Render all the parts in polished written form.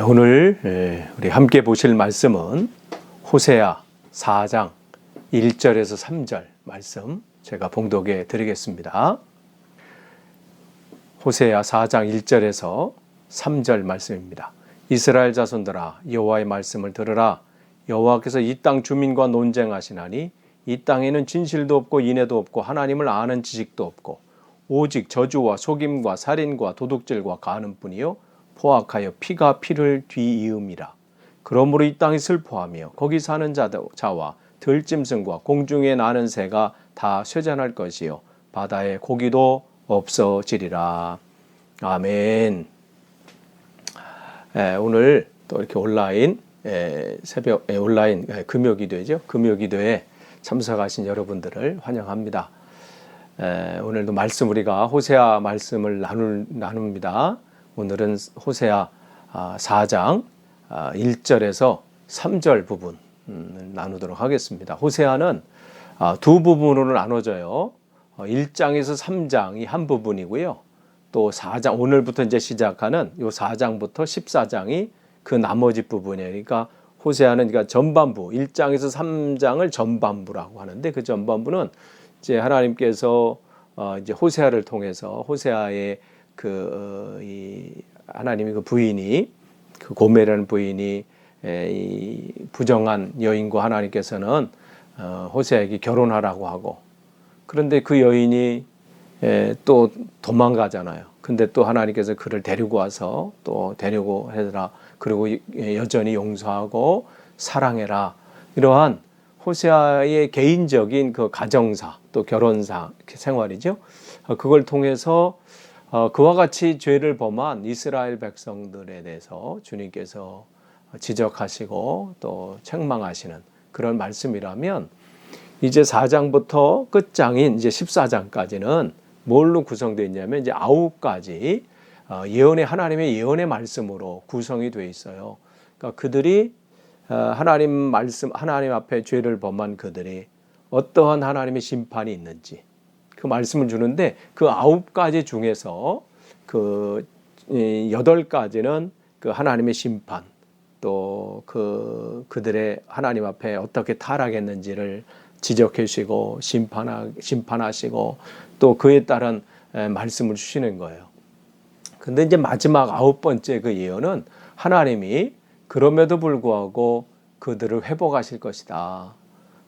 오늘 우리 함께 보실 말씀은 호세아 4장 1절에서 3절 말씀 제가 봉독해 드리겠습니다. 호세아 4장 1절에서 3절 말씀입니다. 이스라엘 자손들아 여호와의 말씀을 들으라. 여호와께서 이 땅 주민과 논쟁하시나니 이 땅에는 진실도 없고 인애도 없고 하나님을 아는 지식도 없고 오직 저주와 속임과 살인과 도둑질과 가늠뿐이요 포악하여 피가 피를 뒤이음이라. 그러므로 이 땅이 슬퍼하며 거기 사는 자와 들짐승과 공중에 나는 새가 다 쇠잔할 것이요 바다의 고기도 없어지리라. 아멘. 오늘 또 이렇게 온라인 온라인 금요기도죠. 금요기도에 참석하신 여러분들을 환영합니다. 오늘도 말씀 우리가 호세아 말씀을 나눕니다. 오늘은 호세아 4장 1절에서 3절 부분 나누도록 하겠습니다. 호세아는 두 부분으로 나눠져요. 1장에서 3장이 한 부분이고요. 또 4장, 오늘부터 이제 시작하는 이 4장부터 14장이 그 나머지 부분이에요. 그러니까 호세아는 그러니까 전반부, 1장에서 3장을 전반부라고 하는데 그 전반부는 이제 하나님께서 이제 호세아를 통해서 호세아의 이 하나님의 그 부인이 그 고멜이라는 부인이 이 부정한 여인과 하나님께서는 호세아에게 결혼하라고 하고 그런데 그 여인이 또 도망가잖아요. 근데 또 하나님께서 그를 데리고 와서 또 데리고 해라. 그리고 여전히 용서하고 사랑해라. 이러한 호세아의 개인적인 그 가정사 또 결혼사 생활이죠. 그걸 통해서 그와 같이 죄를 범한 이스라엘 백성들에 대해서 주님께서 지적하시고 또 책망하시는 그런 말씀이라면 이제 4장부터 끝장인 이제 14장까지는 뭘로 구성되어 있냐면 이제 9가지 하나님의 예언의 말씀으로 구성이 되어 있어요. 그러니까 그들이 하나님 앞에 죄를 범한 그들이 어떠한 하나님의 심판이 있는지 그 말씀을 주는데 그 9가지 중에서 그 8가지는 그 하나님의 심판 또 그들의 하나님 앞에 어떻게 타락했는지를 지적해 주시고 심판하시고 또 그에 따른 말씀을 주시는 거예요. 근데 이제 마지막 9번째 그 예언은 하나님이 그럼에도 불구하고 그들을 회복하실 것이다.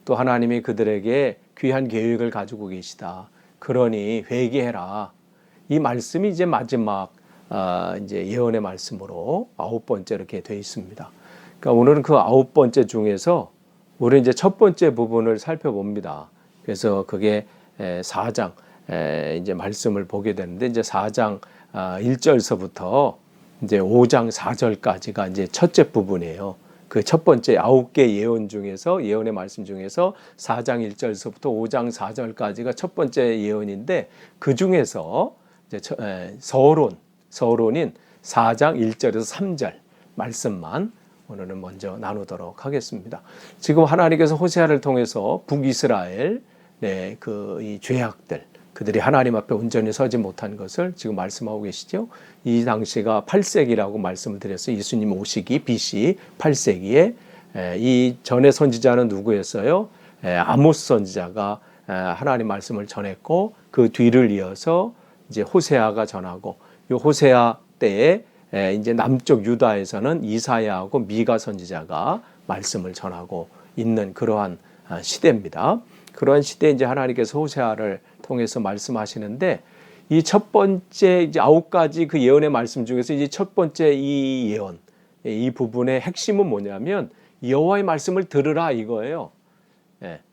또 하나님이 그들에게 귀한 계획을 가지고 계시다. 그러니 회개해라. 이 말씀이 이제 마지막 이제 예언의 말씀으로 9번째 이렇게 되어 있습니다. 그러니까 오늘은 그 9번째 중에서 우리 이제 첫 번째 부분을 살펴봅니다. 그래서 그게 4장 이제 말씀을 보게 되는데 이제 4장 1절서부터 이제 5장 4절까지가 이제 첫째 부분이에요. 그 첫 번째 9개 예언 중에서 예언의 말씀 중에서 4장 1절서부터 5장 4절까지가 첫 번째 예언인데 그 중에서 이제 서론인 4장 1절에서 3절 말씀만 오늘은 먼저 나누도록 하겠습니다. 지금 하나님께서 호세아를 통해서 북이스라엘 이 죄악들 그들이 하나님 앞에 온전히 서지 못한 것을 지금 말씀하고 계시죠. 이 당시가 8세기라고 말씀을 드렸어요. 예수님 오시기 BC 8세기에 이 전의 선지자는 누구였어요? 아모스 선지자가 하나님 말씀을 전했고 그 뒤를 이어서 이제 호세아가 전하고 이 호세아 때에 이제 남쪽 유다에서는 이사야하고 미가 선지자가 말씀을 전하고 있는 그러한 시대입니다. 그러한 시대에 이제 하나님께서 호세아를 통해서 말씀하시는데 이 첫 번째 이제 9가지 그 예언의 말씀 중에서 이제 첫 번째 이 예언 이 부분의 핵심은 뭐냐면 여호와의 말씀을 들으라 이거예요.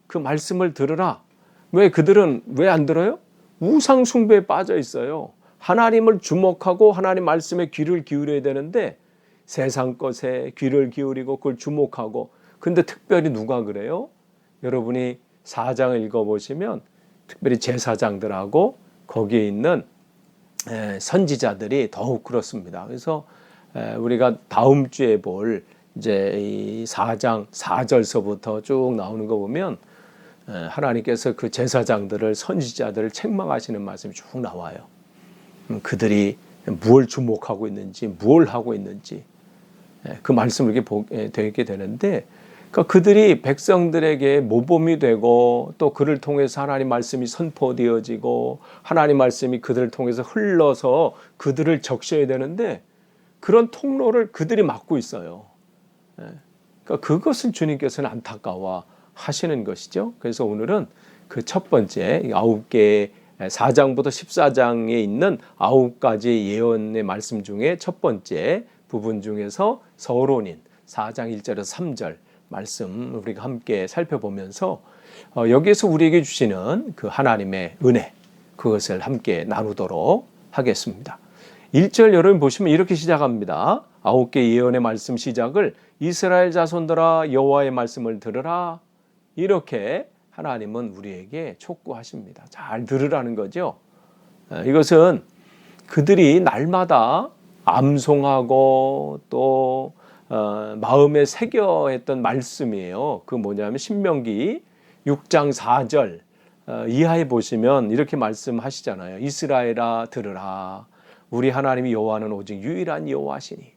그 말씀을 들으라. 왜 그들은 왜 안 들어요? 우상 숭배에 빠져 있어요. 하나님을 주목하고 하나님 말씀에 귀를 기울여야 되는데 세상 것에 귀를 기울이고 그걸 주목하고 근데 특별히 누가 그래요? 여러분이 4장을 읽어보시면 특별히 제사장들하고 거기에 있는 선지자들이 더욱 그렇습니다. 그래서 우리가 다음 주에 볼 이제 이 4장 4절서부터 쭉 나오는 거 보면 하나님께서 그 제사장들을 선지자들을 책망하시는 말씀이 쭉 나와요. 그들이 무엇을 주목하고 있는지 무엇을 하고 있는지 그 말씀을 이렇게 보게 되게 되는데, 그러니까 그들이 백성들에게 모범이 되고 또 그를 통해서 하나님 말씀이 선포되어지고 하나님 말씀이 그들을 통해서 흘러서 그들을 적셔야 되는데 그런 통로를 그들이 막고 있어요. 그러니까 그것을 주님께서는 안타까워 하시는 것이죠. 그래서 오늘은 그 첫 번째 9개 4장부터 14장에 있는 9가지 예언의 말씀 중에 첫 번째 부분 중에서 서론인 4장 1절에서 3절 말씀 우리가 함께 살펴보면서 여기에서 우리에게 주시는 그 하나님의 은혜 그것을 함께 나누도록 하겠습니다. 1절 여러분 보시면 이렇게 시작합니다. 9개 예언의 말씀 시작을 이스라엘 자손들아 여호와의 말씀을 들으라. 이렇게 하나님은 우리에게 촉구하십니다. 잘 들으라는 거죠. 이것은 그들이 날마다 암송하고 또 마음에 새겨 했던 말씀이에요. 그 뭐냐면 신명기 6장 4절 이하에 보시면 이렇게 말씀하시잖아요. 이스라엘아 들으라. 우리 하나님이 여호와는 오직 유일한 여호와시니.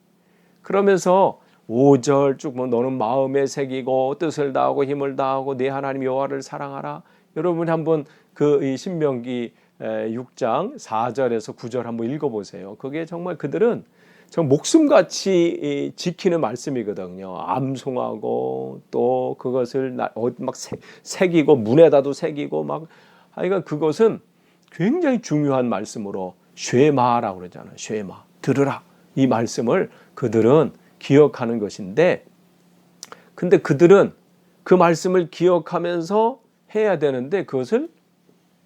그러면서 5절 쭉 너는 마음에 새기고 뜻을 다하고 힘을 다하고 네 하나님 여호와를 사랑하라. 여러분이 한번 그 신명기 6장 4절에서 9절 한번 읽어보세요. 그게 정말 그들은 정말 목숨같이 지키는 말씀이거든요. 암송하고 또 그것을 막 새기고 문에다도 새기고 막 하여간 그것은 굉장히 중요한 말씀으로 쉐마라고 그러잖아요. 쉐마 들으라. 이 말씀을 그들은 기억하는 것인데 근데 그들은 그 말씀을 기억하면서 해야 되는데 그것을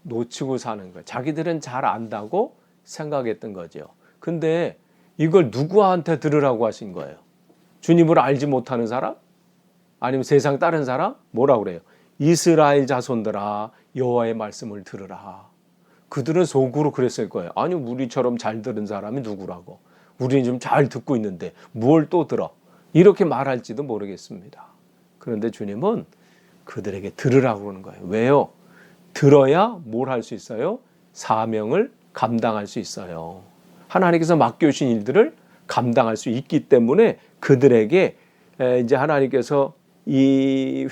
놓치고 사는 거예요. 자기들은 잘 안다고 생각했던 거죠. 근데 이걸 누구한테 들으라고 하신 거예요? 주님을 알지 못하는 사람? 아니면 세상 다른 사람? 뭐라고 그래요? 이스라엘 자손들아 여호와의 말씀을 들으라. 그들은 속으로 그랬을 거예요. 아니 우리처럼 잘 들은 사람이 누구라고. 우리는 좀 잘 듣고 있는데 뭘 또 들어. 이렇게 말할지도 모르겠습니다. 그런데 주님은 그들에게 들으라고 그러는 거예요. 왜요? 들어야 뭘 할 수 있어요? 사명을 감당할 수 있어요. 하나님께서 맡겨주신 일들을 감당할 수 있기 때문에 그들에게 이제 하나님께서 이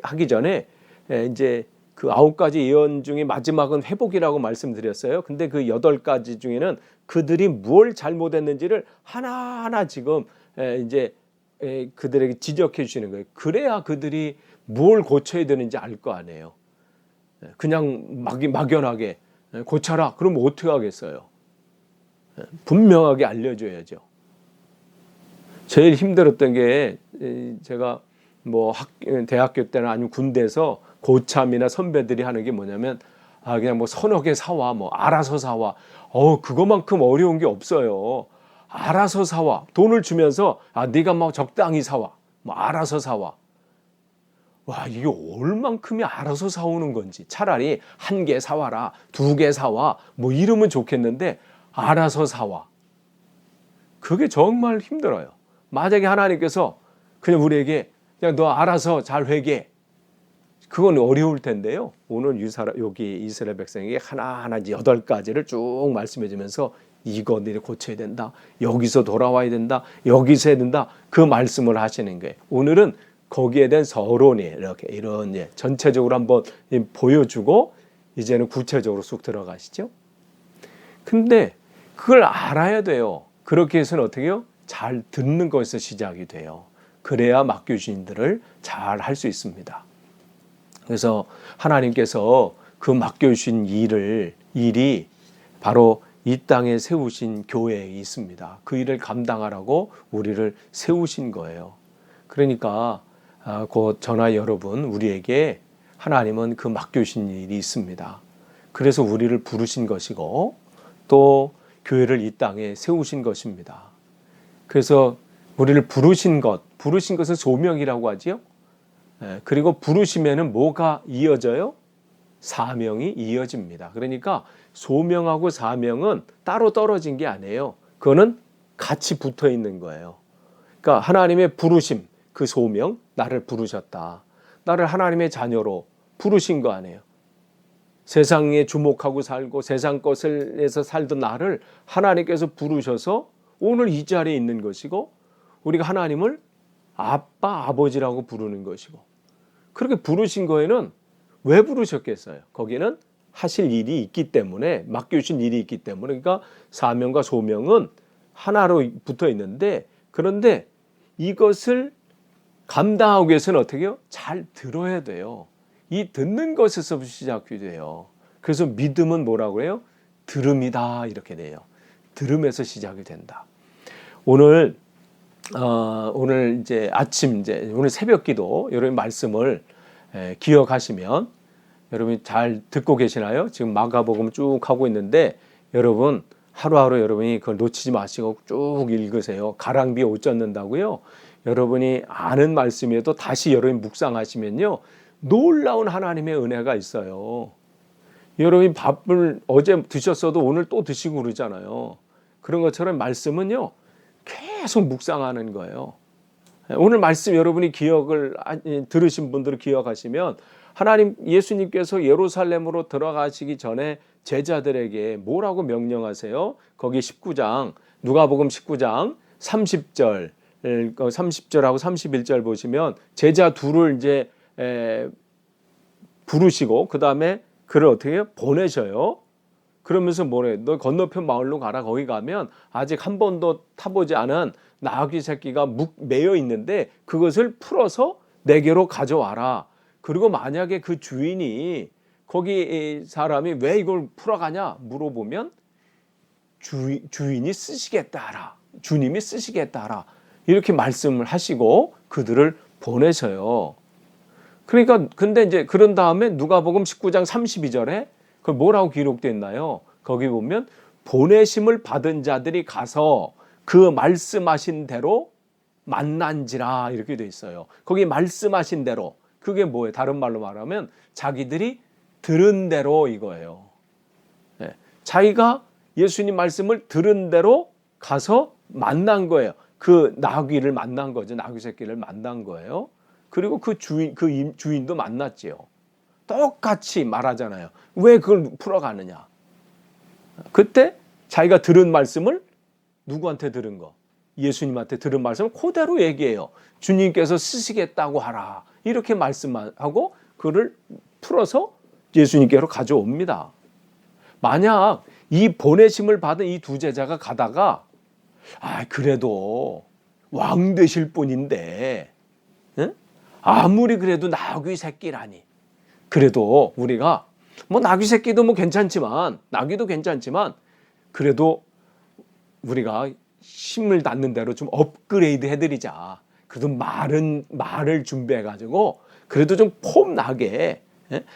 하기 전에 이제 그 9가지 예언 중에 마지막은 회복이라고 말씀드렸어요. 근데 그 8가지 중에는 그들이 뭘 잘못했는지를 하나하나 지금 이제 그들에게 지적해 주시는 거예요. 그래야 그들이 뭘 고쳐야 되는지 알 거 아니에요. 그냥 막연하게 고쳐라. 그럼 어떻게 하겠어요? 분명하게 알려줘야죠. 제일 힘들었던 게 제가 뭐 대학교 때나 아니면 군대에서 고참이나 선배들이 하는 게 뭐냐면 그냥 뭐 서너 개 사와 뭐 알아서 사와 그거만큼 어려운 게 없어요. 알아서 사와 돈을 주면서 네가 막 적당히 사와 뭐 알아서 사와. 와 이게 얼만큼이 알아서 사오는 건지 차라리 1개 사와라 2개 사와 뭐 이러면 좋겠는데 알아서 사와. 그게 정말 힘들어요. 만약에 하나님께서 그냥 우리에게 그냥 너 알아서 잘 회개. 그건 어려울 텐데요. 오늘 여기 이스라엘 백성에게 하나하나 8가지를 쭉 말씀해 주면서 이거 너희 고쳐야 된다. 여기서 돌아와야 된다. 여기서 해야 된다. 그 말씀을 하시는 거예요. 오늘은 거기에 대한 서론이 이렇게 이런 전체적으로 한번 보여주고 이제는 구체적으로 쑥 들어가시죠. 근데 그걸 알아야 돼요. 그렇게 해서는 어떻게 해요? 잘 듣는 것에서 시작이 돼요. 그래야 맡겨주신 일들을 잘 할 수 있습니다. 그래서 하나님께서 그 맡겨주신 일이 바로 이 땅에 세우신 교회에 있습니다. 그 일을 감당하라고 우리를 세우신 거예요. 그러니까 곧 저나 여러분 우리에게 하나님은 그 맡겨주신 일이 있습니다. 그래서 우리를 부르신 것이고 또 교회를 이 땅에 세우신 것입니다. 그래서 우리를 부르신 것은 소명이라고 하지요. 그리고 부르시면은 뭐가 이어져요? 사명이 이어집니다. 그러니까 소명하고 사명은 따로 떨어진 게 아니에요. 그거는 같이 붙어 있는 거예요. 그러니까 하나님의 부르심, 그 소명, 나를 부르셨다. 나를 하나님의 자녀로 부르신 거 아니에요. 세상에 주목하고 살고 세상 것에서 살던 나를 하나님께서 부르셔서 오늘 이 자리에 있는 것이고 우리가 하나님을 아빠, 아버지라고 부르는 것이고, 그렇게 부르신 거에는 왜 부르셨겠어요? 거기에는 하실 일이 있기 때문에, 맡겨주신 일이 있기 때문에. 그러니까 사명과 소명은 하나로 붙어 있는데, 그런데 이것을 감당하기 위해서는 어떻게 해요? 잘 들어야 돼요. 이 듣는 것에서 시작이 돼요. 그래서 믿음은 뭐라고 해요? 들음이다, 이렇게 돼요. 들음에서 시작이 된다. 오늘 이제 아침, 오늘 새벽기도 여러분 말씀을 기억하시면, 여러분이 잘 듣고 계시나요? 지금 마가복음 쭉 하고 있는데, 여러분 하루하루 여러분이 그걸 놓치지 마시고 쭉 읽으세요. 가랑비에 옷 젖는다고요. 여러분이 아는 말씀이어도 다시 여러분이 묵상하시면요, 놀라운 하나님의 은혜가 있어요. 여러분이 밥을 어제 드셨어도 오늘 또 드시고 그러잖아요. 그런 것처럼 말씀은요, 계속 묵상하는 거예요. 오늘 말씀 여러분이 들으신 분들은 기억하시면, 하나님 예수님께서 예루살렘으로 들어가시기 전에 제자들에게 뭐라고 명령하세요? 거기 19장, 누가복음 19장 30절하고 31절 보시면, 제자 둘을 이제 부르시고 그 다음에 그를 어떻게 해요? 보내셔요. 그러면서 뭐래? 너 건너편 마을로 가라. 거기 가면 아직 한 번도 타보지 않은 나귀 새끼가 매여 있는데 그것을 풀어서 내게로 가져와라. 그리고 만약에 그 주인이, 거기 사람이 왜 이걸 풀어가냐 물어보면 주인이 쓰시겠다 하라. 주님이 쓰시겠다 하라. 이렇게 말씀을 하시고 그들을 보내셔요. 그러니까 근데 이제 그런 다음에 누가복음 19장 32절에 그 뭐라고 기록되어 있나요? 거기 보면 보내심을 받은 자들이 가서 그 말씀하신 대로 만난지라, 이렇게 되어 있어요. 거기 말씀하신 대로, 그게 뭐예요? 다른 말로 말하면 자기들이 들은 대로 이거예요. 네. 자기가 예수님 말씀을 들은 대로 가서 만난 거예요. 그 나귀를 만난 거죠. 나귀 새끼를 만난 거예요. 그리고 그 주인도 만났지요. 똑같이 말하잖아요. 왜 그걸 풀어가느냐? 그때 자기가 들은 말씀을, 누구한테 들은 거? 예수님한테 들은 말씀을 그대로 얘기해요. 주님께서 쓰시겠다고 하라. 이렇게 말씀하고 그를 풀어서 예수님께로 가져옵니다. 만약 이 보내심을 받은 이 두 제자가 가다가 그래도 왕 되실 분인데, 응? 아무리 그래도 나귀 새끼라니, 그래도 우리가 나귀 새끼도 괜찮지만, 나귀도 괜찮지만, 그래도 우리가 힘을 닿는 대로 좀 업그레이드 해드리자. 그래도 말을 준비해가지고 그래도 좀 폼 나게,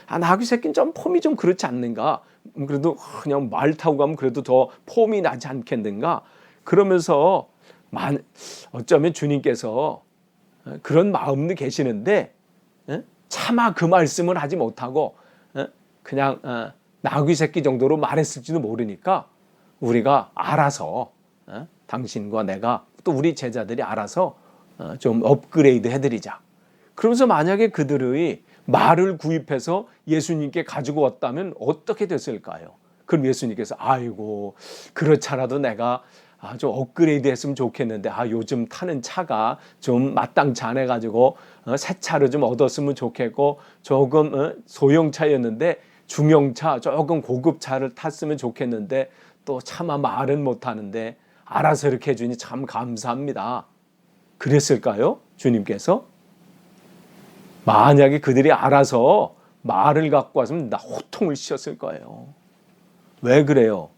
나귀 새끼는 좀 폼이 좀 그렇지 않는가? 그래도 그냥 말 타고 가면 그래도 더 폼이 나지 않겠는가? 그러면서 어쩌면 주님께서 그런 마음도 계시는데, 차마 그 말씀을 하지 못하고 그냥 나귀 새끼 정도로 말했을지도 모르니까 우리가 알아서, 당신과 내가 또 우리 제자들이 알아서 좀 업그레이드 해드리자. 그러면서 만약에 그들의 말을 구입해서 예수님께 가지고 왔다면 어떻게 됐을까요? 그럼 예수님께서 아이고, 그렇잖아도 내가 좀 업그레이드 했으면 좋겠는데, 요즘 타는 차가 좀 마땅치 않아 가지고 새 차를 좀 얻었으면 좋겠고, 조금 소형차였는데 중형차, 조금 고급차를 탔으면 좋겠는데 또 차마 말은 못하는데 알아서 이렇게 해주니 참 감사합니다. 그랬을까요? 주님께서? 만약에 그들이 알아서 말을 갖고 왔으면 나 호통을 씌웠을 거예요. 왜 그래요?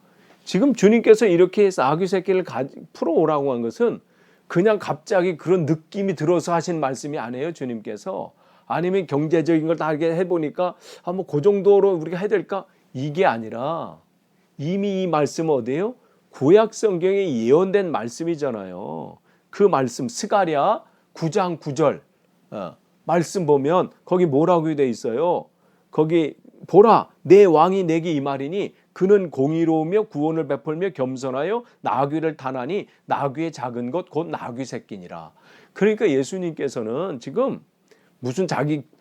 지금 주님께서 이렇게 해서 나귀 새끼를 풀어오라고 한 것은 그냥 갑자기 그런 느낌이 들어서 하신 말씀이 아니에요. 주님께서. 아니면 경제적인 걸 다 해보니까 그 정도로 우리가 해야 될까? 이게 아니라 이미 이 말씀은 어디예요? 구약 성경에 예언된 말씀이잖아요. 그 말씀 스가랴 9장 9절 말씀 보면 거기 뭐라고 되어 있어요? 거기 보라, 내 왕이 내게 임하리니 그는 공의로우며 구원을 베풀며 겸손하여 나귀를 타나니 나귀의 작은 것 곧 나귀 새끼니라. 그러니까 예수님께서는 지금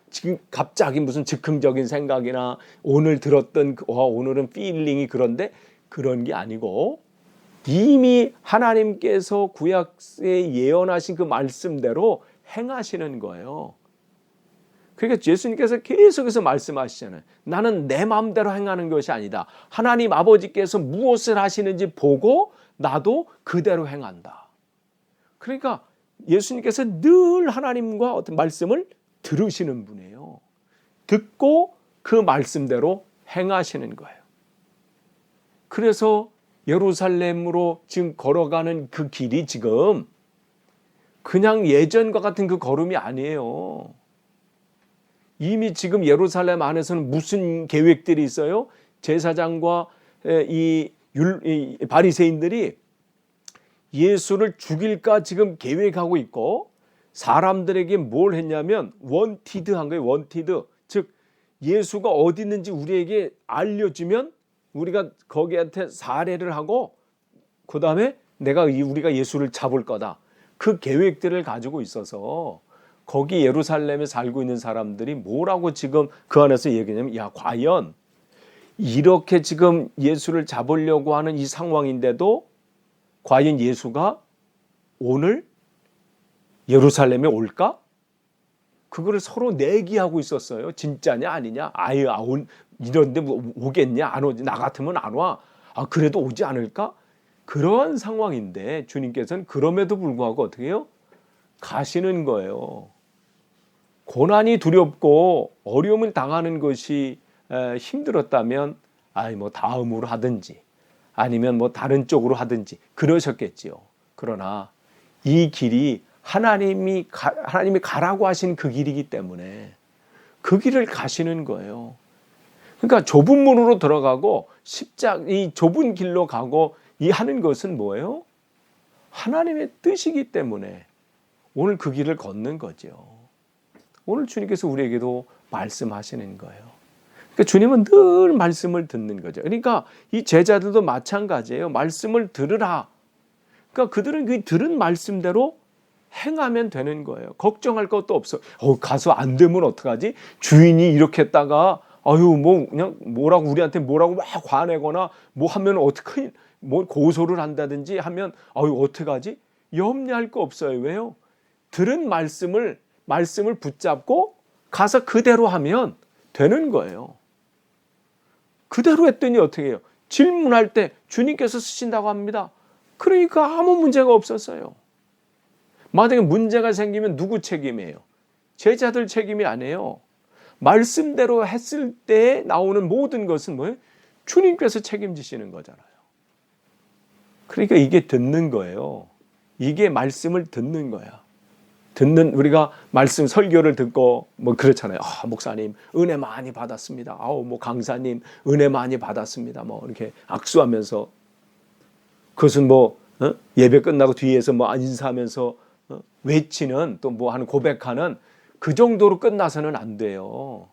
지금 갑자기 무슨 즉흥적인 생각이나 오늘 들었던 오늘은 필링이 그런데 그런 게 아니고 이미 하나님께서 구약에 예언하신 그 말씀대로 행하시는 거예요. 그러니까 예수님께서 계속해서 말씀하시잖아요. 나는 내 마음대로 행하는 것이 아니다. 하나님 아버지께서 무엇을 하시는지 보고 나도 그대로 행한다. 그러니까 예수님께서 늘 하나님과 어떤 말씀을 들으시는 분이에요. 듣고 그 말씀대로 행하시는 거예요. 그래서 예루살렘으로 지금 걸어가는 그 길이 지금 그냥 예전과 같은 그 걸음이 아니에요. 이미 지금 예루살렘 안에서는 무슨 계획들이 있어요? 제사장과 이 바리새인들이 예수를 죽일까 지금 계획하고 있고, 사람들에게 뭘 했냐면 원티드한 거예요. 원티드. 즉 예수가 어디 있는지 우리에게 알려주면 우리가 거기한테 살해를 하고 그 다음에 우리가 예수를 잡을 거다. 그 계획들을 가지고 있어서 거기 예루살렘에 살고 있는 사람들이 뭐라고 지금 그 안에서 얘기하냐면, 야, 과연 이렇게 지금 예수를 잡으려고 하는 이 상황인데도 과연 예수가 오늘 예루살렘에 올까? 그거를 서로 내기하고 있었어요. 진짜냐 아니냐? 이런데 뭐 오겠냐? 안 오지. 나 같으면 안 와. 그래도 오지 않을까? 그런 상황인데 주님께서는 그럼에도 불구하고 어떻게 해요? 가시는 거예요. 고난이 두렵고 어려움을 당하는 것이 힘들었다면 뭐 다음으로 하든지 아니면 뭐 다른 쪽으로 하든지 그러셨겠지요. 그러나 이 길이 하나님이 가라고 하신 그 길이기 때문에 그 길을 가시는 거예요. 그러니까 좁은 문으로 들어가고 이 좁은 길로 가고 이 하는 것은 뭐예요? 하나님의 뜻이기 때문에 오늘 그 길을 걷는 거죠. 오늘 주님께서 우리에게도 말씀하시는 거예요. 그러니까 주님은 늘 말씀을 듣는 거죠. 그러니까 이 제자들도 마찬가지예요. 말씀을 들으라. 그러니까 그들은 그 들은 말씀대로 행하면 되는 거예요. 걱정할 것도 없어. 가서 안 되면 어떡하지? 주인이 이렇게 했다가 그냥 우리한테 뭐라고 막 화내거나 뭐 하면 어떻게 뭐 고소를 한다든지 하면 어떡하지? 염려할 거 없어요. 왜요? 들은 말씀을 붙잡고 가서 그대로 하면 되는 거예요. 그대로 했더니 어떻게 해요? 질문할 때 주님께서 쓰신다고 합니다. 그러니까 아무 문제가 없었어요. 만약에 문제가 생기면 누구 책임이에요? 제자들 책임이 아니에요. 말씀대로 했을 때 나오는 모든 것은 뭐예요? 주님께서 책임지시는 거잖아요. 그러니까 이게 듣는 거예요. 이게 말씀을 듣는 거야. 우리가 말씀 설교를 듣고 뭐 그렇잖아요. 목사님 은혜 많이 받았습니다. 뭐 강사님 은혜 많이 받았습니다. 뭐 이렇게 악수하면서, 그것은 예배 끝나고 뒤에서 인사하면서 외치는, 또 뭐 하는 고백하는 그 정도로 끝나서는 안 돼요.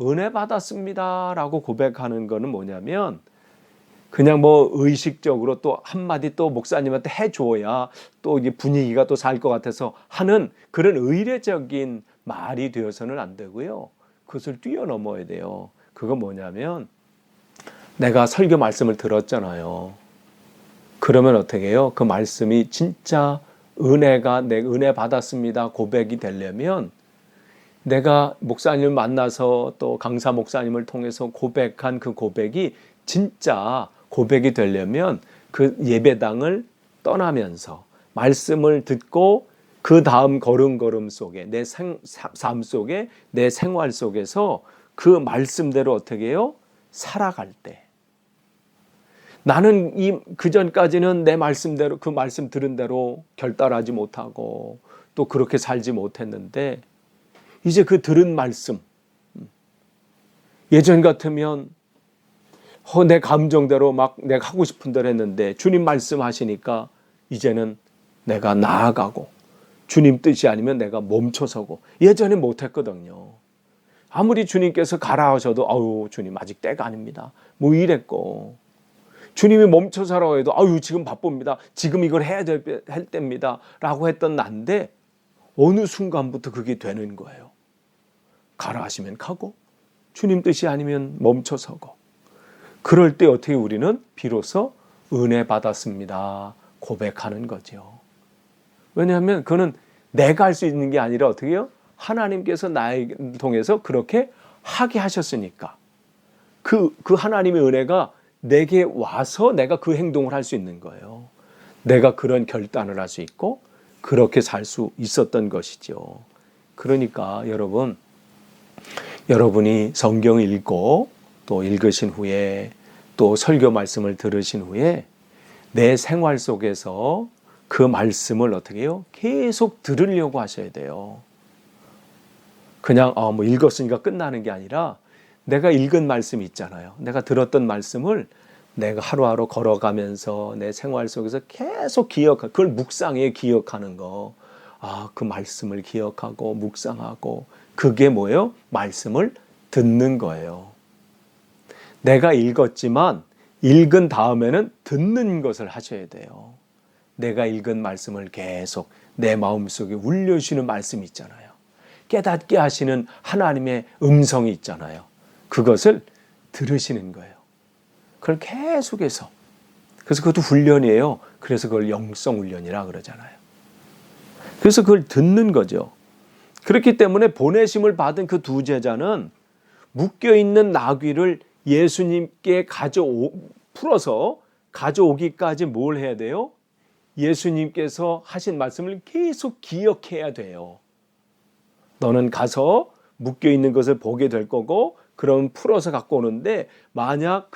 은혜 받았습니다라고 고백하는 거는 뭐냐면 그냥 의식적으로 또 한마디 또 목사님한테 해줘야 또 이게 분위기가 또 살 것 같아서 하는 그런 의례적인 말이 되어서는 안 되고요. 그것을 뛰어넘어야 돼요. 그건 뭐냐면 내가 설교 말씀을 들었잖아요. 그러면 어떻게 해요? 그 말씀이 진짜 내 은혜 받았습니다 고백이 되려면, 내가 목사님을 만나서 또 강사 목사님을 통해서 고백한 그 고백이 진짜 고백이 되려면 그 예배당을 떠나면서 말씀을 듣고 그 다음 걸음 속에 내 삶 속에 내 생활 속에서 그 말씀대로 어떻게 해요? 살아갈 때, 나는 그 전까지는 내 말씀대로 그 말씀 들은 대로 결단하지 못하고 또 그렇게 살지 못했는데, 이제 그 들은 말씀, 예전 같으면 내 감정대로 막 내가 하고 싶은 대로 했는데 주님 말씀하시니까 이제는 내가 나아가고 주님 뜻이 아니면 내가 멈춰서고, 예전에 못했거든요. 아무리 주님께서 가라 하셔도 주님 아직 때가 아닙니다 뭐 이랬고, 주님이 멈춰서라고 해도 지금 바쁩니다, 지금 이걸 해야 할 때입니다 라고 했던 난데 어느 순간부터 그게 되는 거예요. 가라 하시면 가고 주님 뜻이 아니면 멈춰서고, 그럴 때 어떻게 우리는 비로소 은혜 받았습니다. 고백하는 거죠. 왜냐하면 그는 내가 할 수 있는 게 아니라 어떻게 해요? 하나님께서 나를 통해서 그렇게 하게 하셨으니까. 그 하나님의 은혜가 내게 와서 내가 그 행동을 할 수 있는 거예요. 내가 그런 결단을 할 수 있고 그렇게 살 수 있었던 것이죠. 그러니까 여러분이 성경을 읽고 또 읽으신 후에 또 설교 말씀을 들으신 후에 내 생활 속에서 그 말씀을 어떻게 해요? 계속 들으려고 하셔야 돼요. 그냥 뭐 읽었으니까 끝나는 게 아니라 내가 읽은 말씀이 있잖아요. 내가 들었던 말씀을 내가 하루하루 걸어가면서 내 생활 속에서 계속 그걸 묵상해 기억하는 거. 그 말씀을 기억하고 묵상하고 그게 뭐예요? 말씀을 듣는 거예요. 내가 읽었지만 읽은 다음에는 듣는 것을 하셔야 돼요. 내가 읽은 말씀을 계속 내 마음속에 울려주시는 말씀이 있잖아요. 깨닫게 하시는 하나님의 음성이 있잖아요. 그것을 들으시는 거예요. 그걸 계속해서. 그래서 그것도 훈련이에요. 그래서 그걸 영성 훈련이라 그러잖아요. 그래서 그걸 듣는 거죠. 그렇기 때문에 보내심을 받은 그 두 제자는 묶여있는 나귀를 예수님께 풀어서 가져오기까지 뭘 해야 돼요? 예수님께서 하신 말씀을 계속 기억해야 돼요. 너는 가서 묶여있는 것을 보게 될 거고 그럼 풀어서 갖고 오는데 만약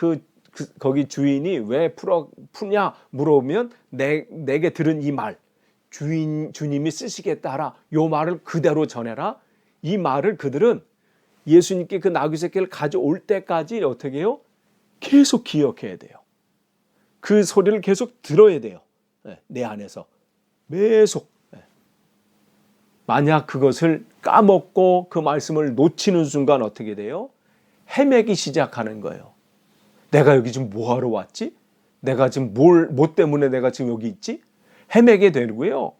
거기 주인이 왜 푸냐 물어보면 내게 들은 이 말 주님이 쓰시겠다 하라. 요 말을 그대로 전해라. 이 말을 그들은 예수님께 그 나귀 새끼를 가져올 때까지 어떻게 해요? 계속 기억해야 돼요. 그 소리를 계속 들어야 돼요. 내 안에서 계속. 만약 그것을 까먹고 그 말씀을 놓치는 순간 어떻게 돼요? 헤매기 시작하는 거예요. 내가 여기 지금 뭐하러 왔지? 내가 지금 뭐 때문에 내가 지금 여기 있지? 헤매게 되고요.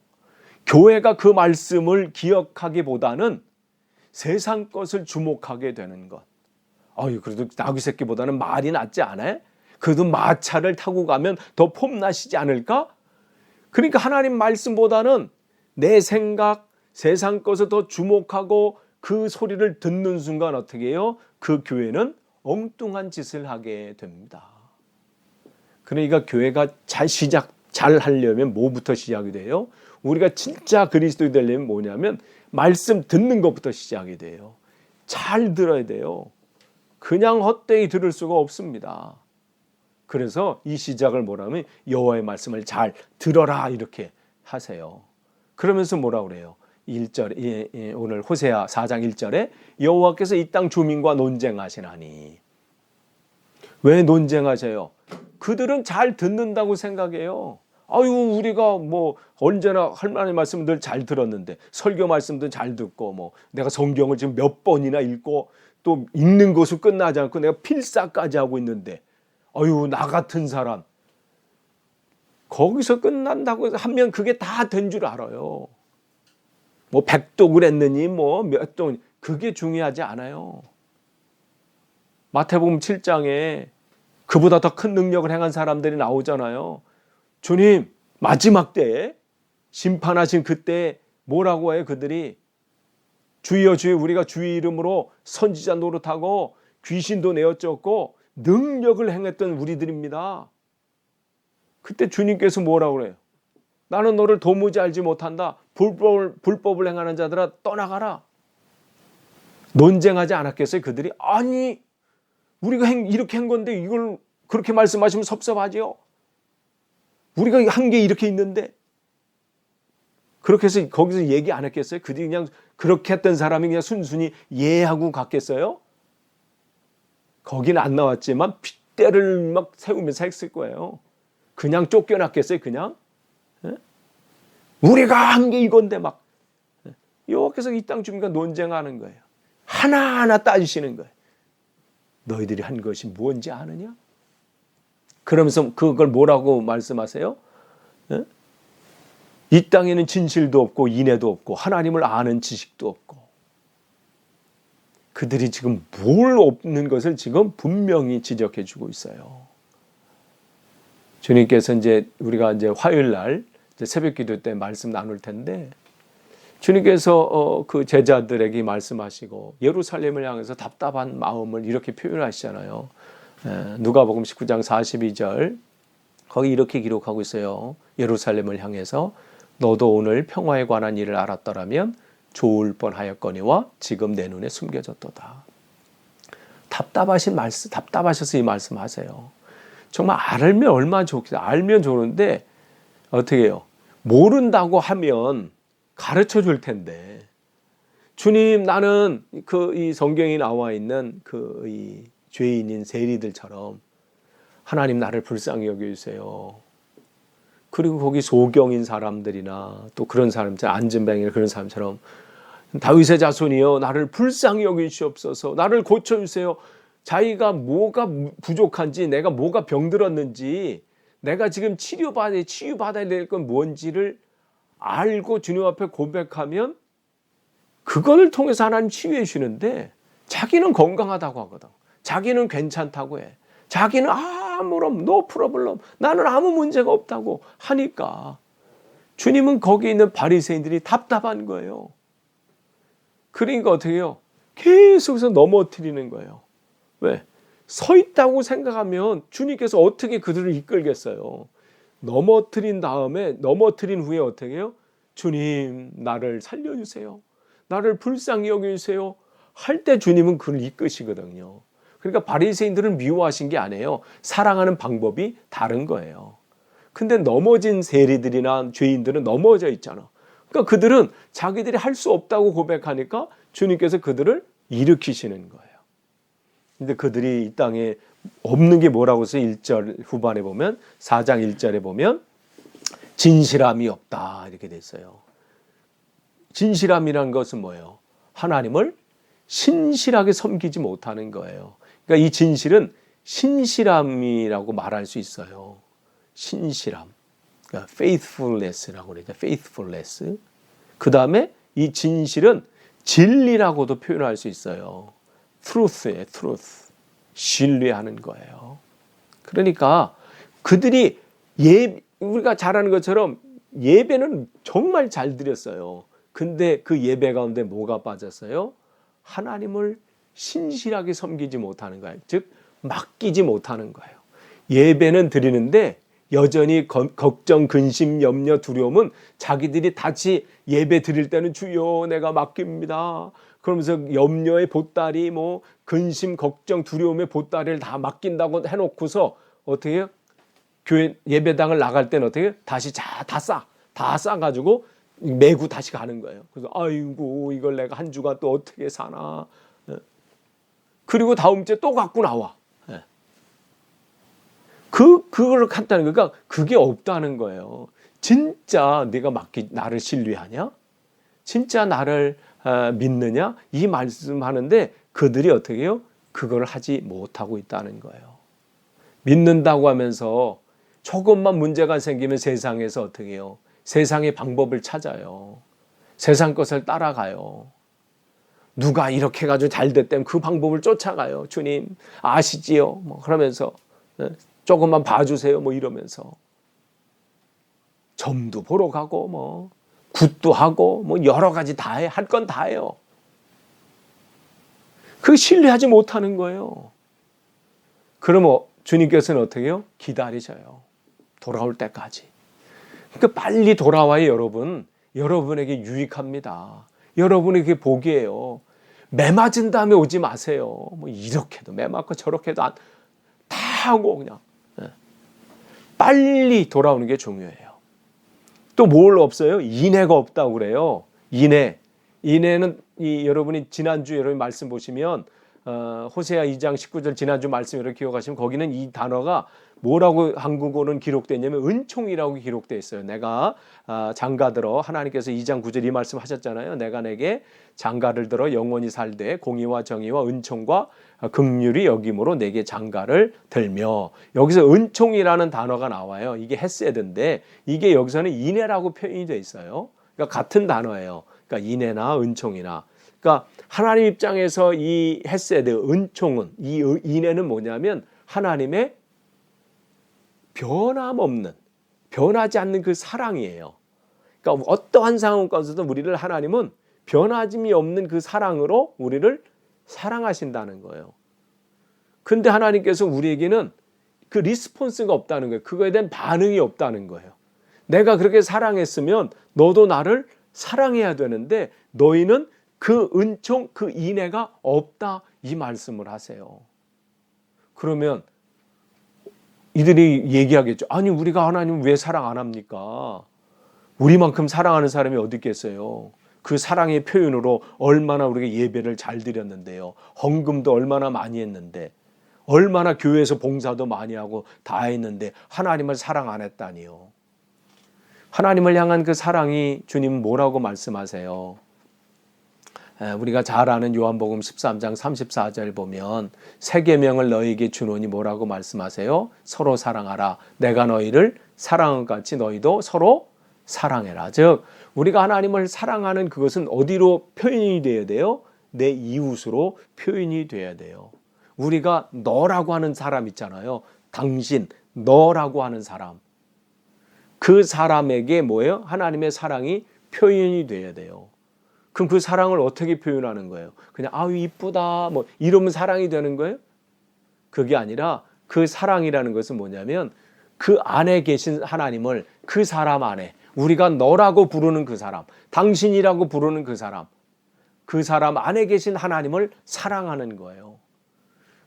교회가 그 말씀을 기억하기보다는 세상 것을 주목하게 되는 것. 그래도 나귀 새끼보다는 말이 낫지 않아요? 그래도 마차를 타고 가면 더 폼나시지 않을까? 그러니까 하나님 말씀보다는 내 생각, 세상 것을 더 주목하고 그 소리를 듣는 순간 어떻게 해요? 그 교회는 엉뚱한 짓을 하게 됩니다. 그러니까 교회가 잘 하려면 뭐부터 시작이 돼요? 우리가 진짜 그리스도인이 되려면 뭐냐면 말씀 듣는 것부터 시작이 돼요. 잘 들어야 돼요. 그냥 헛되이 들을 수가 없습니다. 그래서 이 시작을 뭐라면 여호와의 말씀을 잘 들어라 이렇게 하세요. 그러면서 뭐라 그래요? 1절 오늘 호세아 4장 1절에 여호와께서 이 땅 주민과 논쟁하시나니. 왜 논쟁하세요? 그들은 잘 듣는다고 생각해요. 우리가 뭐 언제나 하나님의 말씀을 늘 잘 들었는데 설교 말씀도 잘 듣고 뭐 내가 성경을 지금 몇 번이나 읽고 또 읽는 것으로 끝나지 않고 내가 필사까지 하고 있는데 나 같은 사람 거기서 끝난다고 하면 그게 다 된 줄 알아요. 뭐 100독을 했느니 뭐 몇 독 그게 중요하지 않아요. 마태복음 7장에 그보다 더 큰 능력을 행한 사람들이 나오잖아요. 주님 마지막 때에 심판하신 그때 뭐라고 해요? 그들이 주여 주여 우리가 주의 이름으로 선지자 노릇하고 귀신도 내어쫓고 능력을 행했던 우리들입니다. 그때 주님께서 뭐라고 그래요? 나는 너를 도무지 알지 못한다. 불법을 행하는 자들아 떠나가라. 논쟁하지 않았겠어요? 그들이 아니 우리가 이렇게 한 건데 이걸 그렇게 말씀하시면 섭섭하지요? 우리가 한 게 이렇게 있는데 그렇게 해서 거기서 얘기 안 했겠어요? 그들이 그냥 그렇게 했던 사람이 그냥 순순히 예하고 갔겠어요? 거기는 안 나왔지만 핏대를 막 세우면서 했을 거예요. 그냥 쫓겨났겠어요? 그냥? 우리가 한 게 이건데 막 여호와께서 이 땅 주민과 논쟁하는 거예요. 하나하나 따지시는 거예요. 너희들이 한 것이 무엇인지 아느냐? 그러면서 그걸 뭐라고 말씀하세요? 이 땅에는 진실도 없고 인애도 없고 하나님을 아는 지식도 없고 그들이 지금 뭘 없는 것을 지금 분명히 지적해 주고 있어요. 주님께서 이제 우리가 이제 화요일 날 이제 새벽 기도 때 말씀 나눌 텐데 주님께서 그 제자들에게 말씀하시고 예루살렘을 향해서 답답한 마음을 이렇게 표현하시잖아요. 누가복음 19장 42절 거기 이렇게 기록하고 있어요. 예루살렘을 향해서 너도 오늘 평화에 관한 일을 알았더라면 좋을 뻔하였거니와 지금 내 눈에 숨겨졌도다. 답답하셔서 이 말씀하세요. 정말 알면 얼마나 좋겠어요. 알면 좋은데 어떻게 해요? 모른다고 하면 가르쳐 줄 텐데 주님 나는 이 성경에 나와 있는 이 죄인인 세리들처럼 하나님 나를 불쌍히 여겨주세요. 그리고 거기 소경인 사람들이나 또 그런 사람들 안진뱅이 그런 사람처럼 다윗의 자손이여 나를 불쌍히 여기시옵소서 나를 고쳐주세요. 자기가 뭐가 부족한지 내가 뭐가 병들었는지 내가 지금 치유받아야 될 건 뭔지를 알고 주님 앞에 고백하면 그것을 통해서 하나님 치유해 주시는데 자기는 건강하다고 하거든. 자기는 괜찮다고 해. 자기는 아무런 no problem 나는 아무 문제가 없다고 하니까 주님은 거기 있는 바리새인들이 답답한 거예요. 그러니까 어떻게 해요? 계속해서 넘어뜨리는 거예요. 왜? 서 있다고 생각하면 주님께서 어떻게 그들을 이끌겠어요? 넘어뜨린 후에 어떻게 해요? 주님 나를 살려주세요. 나를 불쌍히 여겨주세요. 할 때 주님은 그를 이끄시거든요. 그러니까 바리새인들은 미워하신 게 아니에요. 사랑하는 방법이 다른 거예요. 근데 넘어진 세리들이나 죄인들은 넘어져 있잖아. 그러니까 그들은 자기들이 할 수 없다고 고백하니까 주님께서 그들을 일으키시는 거예요. 근데 그들이 이 땅에 없는 게 뭐라고 해서 1절 후반에 보면 4장 1절에 보면 진실함이 없다 이렇게 돼 있어요. 진실함이라는 것은 뭐예요? 하나님을 신실하게 섬기지 못하는 거예요. 그러니까 이 진실은 신실함이라고 말할 수 있어요. 신실함. 그러니까 faithfulness라고 그러죠. faithfulness. 그 다음에 이 진실은 진리라고도 표현할 수 있어요. truth예요. truth. 신뢰하는 거예요. 그러니까 그들이 우리가 잘 아는 것처럼 예배는 정말 잘 드렸어요. 근데 그 예배 가운데 뭐가 빠졌어요? 하나님을 신실하게 섬기지 못하는 거예요. 즉 맡기지 못하는 거예요. 예배는 드리는데 여전히 걱정, 근심, 염려, 두려움은 자기들이 다시 예배 드릴 때는 주여 내가 맡깁니다. 그러면서 염려의 보따리, 근심, 걱정, 두려움의 보따리를 다 맡긴다고 해놓고서 어떻게 해요? 교회 예배당을 나갈 때는 어떻게 해요? 다시 다 싸가지고 메고 다시 가는 거예요. 그래서 아이고 이걸 내가 한 주간 또 어떻게 사나. 그리고 다음 주에 또 갖고 나와. 그걸 한다는 거니까 그게 없다는 거예요. 진짜 네가 나를 신뢰하냐? 진짜 나를 믿느냐? 이 말씀하는데 그들이 어떻게 해요? 그걸 하지 못하고 있다는 거예요. 믿는다고 하면서 조금만 문제가 생기면 세상에서 어떻게 해요? 세상의 방법을 찾아요. 세상 것을 따라가요. 누가 이렇게 해가지고 잘 됐다면 그 방법을 쫓아가요. 주님 아시지요? 그러면서 조금만 봐주세요. 이러면서 점도 보러 가고 굿도 하고 여러 가지 다 해. 할 건 다 해요. 그 신뢰하지 못하는 거예요. 그러면 주님께서는 어떻게 해요? 기다리셔요. 돌아올 때까지. 그러니까 빨리 돌아와요, 여러분. 여러분에게 유익합니다. 여러분에게 복이에요. 매 맞은 다음에 오지 마세요. 이렇게도 매 맞고 저렇게도 다 하고 그냥 빨리 돌아오는 게 중요해요. 또 뭘 없어요? 인애가 없다고 그래요. 인애는 여러분이 지난주 여러분 말씀 보시면 호세아 2장 19절 지난주 말씀 이렇게 기억하시면 거기는 이 단어가 뭐라고 한국어는 기록되냐면 은총이라고 기록되어 있어요. 내가 장가들어 하나님께서 2장 9절 이 말씀 하셨잖아요. 내가 내게 장가를 들어 영원히 살되 공의와 정의와 은총과 긍휼이 여김으로 내게 장가를 들며 여기서 은총이라는 단어가 나와요. 이게 헤세드인데 이게 여기서는 인애라고 표현이 되어 있어요. 그러니까 같은 단어예요. 그러니까 인애나 은총이나 그러니까 하나님 입장에서 이 헤세드 은총은 이 인애는 뭐냐면 하나님의 변함없는, 변하지 않는 그 사랑이에요. 그러니까 어떠한 상황 가운데서도 우리를 하나님은 변함이 없는 그 사랑으로 우리를 사랑하신다는 거예요. 근데 하나님께서 우리에게는 그 리스폰스가 없다는 거예요. 그거에 대한 반응이 없다는 거예요. 내가 그렇게 사랑했으면 너도 나를 사랑해야 되는데 너희는 그 은총, 그 인애가 없다, 이 말씀을 하세요. 그러면 이들이 얘기하겠죠. 아니, 우리가 하나님 왜 사랑 안 합니까? 우리만큼 사랑하는 사람이 어디 있겠어요? 그 사랑의 표현으로 얼마나 우리가 예배를 잘 드렸는데요. 헌금도 얼마나 많이 했는데, 얼마나 교회에서 봉사도 많이 하고 다 했는데 하나님을 사랑 안 했다니요. 하나님을 향한 그 사랑이 주님 뭐라고 말씀하세요? 우리가 잘 아는 요한복음 13장 34절 보면 새 계명을 너희에게 주노니 뭐라고 말씀하세요? 서로 사랑하라. 내가 너희를 사랑한 것 같이 너희도 서로 사랑해라. 즉 우리가 하나님을 사랑하는 그것은 어디로 표현이 돼야 돼요? 내 이웃으로 표현이 돼야 돼요. 우리가 너라고 하는 사람 있잖아요. 당신, 너라고 하는 사람. 그 사람에게 뭐예요? 하나님의 사랑이 표현이 돼야 돼요. 그럼 그 사랑을 어떻게 표현하는 거예요? 그냥 아유 이쁘다 뭐 이러면 사랑이 되는 거예요? 그게 아니라 그 사랑이라는 것은 뭐냐면 그 안에 계신 하나님을 그 사람 안에 우리가 너라고 부르는 그 사람, 당신이라고 부르는 그 사람 안에 계신 하나님을 사랑하는 거예요.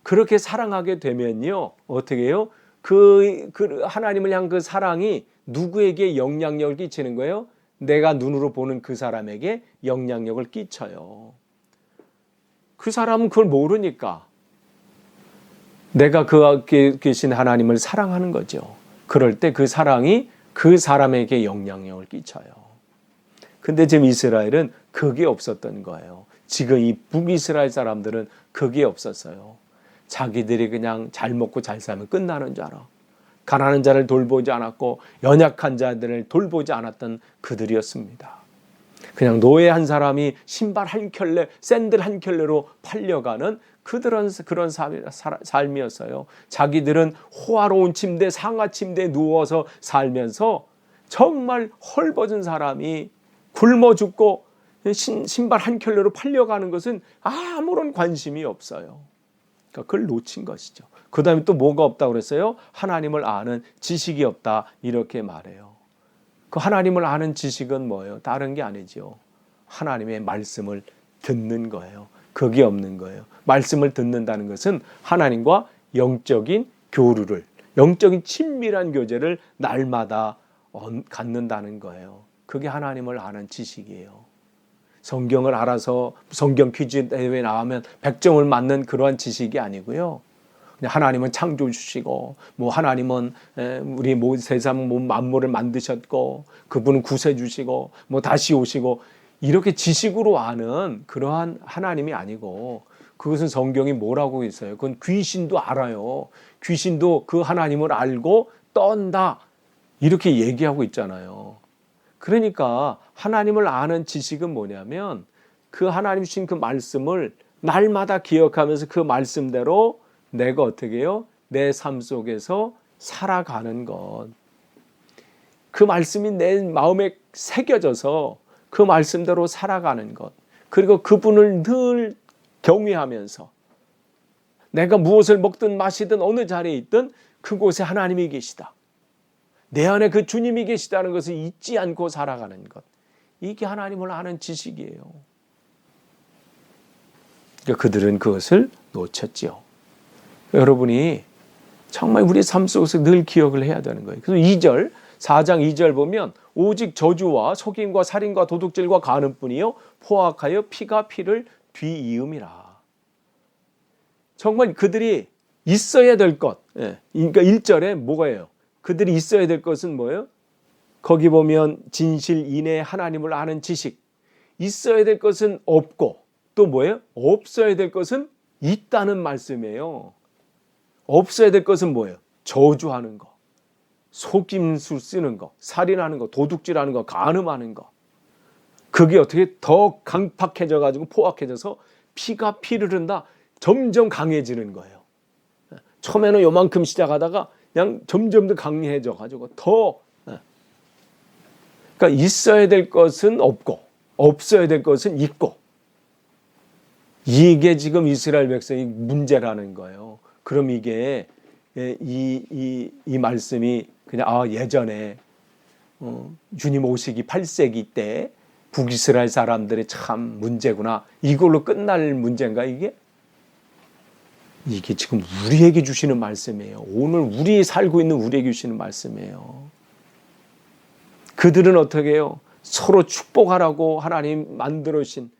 그렇게 사랑하게 되면요, 어떻게 해요? 그 하나님을 향한 그 사랑이 누구에게 영향력을 끼치는 거예요? 내가 눈으로 보는 그 사람에게 영향력을 끼쳐요. 그 사람은 그걸 모르니까 내가 그 계신 하나님을 사랑하는 거죠. 그럴 때 그 사랑이 그 사람에게 영향력을 끼쳐요. 근데 지금 이스라엘은 그게 없었던 거예요. 지금 이 북이스라엘 사람들은 그게 없었어요. 자기들이 그냥 잘 먹고 잘 살면 끝나는 줄 알아. 가난한 자를 돌보지 않았고 연약한 자들을 돌보지 않았던 그들이었습니다. 그냥 노예 한 사람이 신발 한 켤레, 샌들 한 켤레로 팔려가는 그런 삶이었어요. 자기들은 호화로운 침대, 상하 침대에 누워서 살면서 정말 헐벗은 사람이 굶어 죽고 신발 한 켤레로 팔려가는 것은 아무런 관심이 없어요. 그러니까 그걸 놓친 것이죠. 그 다음에 또 뭐가 없다고 그랬어요? 하나님을 아는 지식이 없다, 이렇게 말해요. 그 하나님을 아는 지식은 뭐예요? 다른 게 아니죠. 하나님의 말씀을 듣는 거예요. 그게 없는 거예요. 말씀을 듣는다는 것은 하나님과 영적인 교류를, 영적인 친밀한 교제를 날마다 갖는다는 거예요. 그게 하나님을 아는 지식이에요. 성경을 알아서 성경 퀴즈 대회에 나가면 100점을 맞는 그러한 지식이 아니고요. 그냥 하나님은 창조주시고, 뭐 하나님은 우리 세상 만물을 만드셨고, 그분은 구세주시고, 뭐 다시 오시고, 이렇게 지식으로 아는 그러한 하나님이 아니고, 그것은 성경이 뭐라고 있어요? 그건 귀신도 알아요. 귀신도 그 하나님을 알고 떤다, 이렇게 얘기하고 있잖아요. 그러니까 하나님을 아는 지식은 뭐냐면 그 하나님 주신 그 말씀을 날마다 기억하면서 그 말씀대로 내가 어떻게 해요? 내 삶 속에서 살아가는 것. 그 말씀이 내 마음에 새겨져서 그 말씀대로 살아가는 것. 그리고 그분을 늘 경외하면서 내가 무엇을 먹든 마시든 어느 자리에 있든 그곳에 하나님이 계시다. 내 안에 그 주님이 계시다는 것을 잊지 않고 살아가는 것. 이게 하나님을 아는 지식이에요. 그러니까 그들은 그것을 놓쳤지요. 여러분이 정말 우리 삶 속에서 늘 기억을 해야 되는 거예요. 그래서 2절, 4장 2절 보면 오직 저주와 속임과 살인과 도둑질과 간음뿐이요 포악하여 피가 피를 뒤이음이라. 정말 그들이 있어야 될 것. 그러니까 1절에 뭐가예요? 그들이 있어야 될 것은 뭐예요? 거기 보면 진실, 인애, 하나님을 아는 지식. 있어야 될 것은 없고 또 뭐예요? 없어야 될 것은 있다는 말씀이에요. 없어야 될 것은 뭐예요? 저주하는 거, 속임수 쓰는 거, 살인하는 거, 도둑질하는 거, 간음하는 거. 그게 어떻게 더 강팍해져 가지고 포악해져서 피가 피를 흐른다. 점점 강해지는 거예요. 처음에는 요만큼 시작하다가 그냥 점점 더 강해져 가지고 더, 그러니까 있어야 될 것은 없고 없어야 될 것은 있고, 이게 지금 이스라엘 백성의 문제라는 거예요. 그럼 이게 이 말씀이 그냥 예전에 주님 오시기 8세기 때 북이스라엘 사람들의 참 문제구나, 이걸로 끝날 문제인가 이게? 이게 지금 우리에게 주시는 말씀이에요. 오늘 우리 살고 있는 우리에게 주시는 말씀이에요. 그들은 어떻게 해요? 서로 축복하라고 하나님 만들어주신,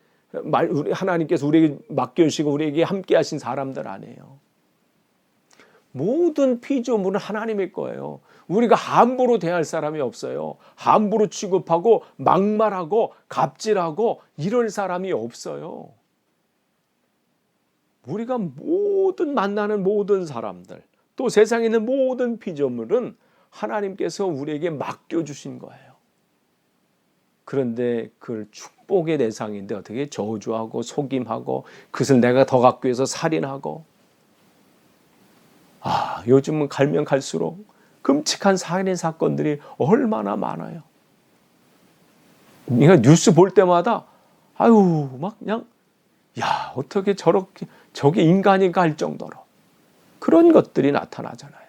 하나님께서 우리에게 맡겨주시고 우리에게 함께 하신 사람들 아니에요. 모든 피조물은 하나님의 거예요. 우리가 함부로 대할 사람이 없어요. 함부로 취급하고 막말하고 갑질하고 이럴 사람이 없어요. 우리가 만나는 모든 사람들, 또 세상에 있는 모든 피조물은 하나님께서 우리에게 맡겨주신 거예요. 그런데 그걸 축복의 대상인데 어떻게 저주하고 속임하고, 그것을 내가 더 갖기 위해서 살인하고, 요즘은 갈면 갈수록 끔찍한 살인 사건들이 얼마나 많아요. 그러니까 뉴스 볼 때마다 막 그냥 어떻게 저렇게 저게 인간인가 할 정도로 그런 것들이 나타나잖아요.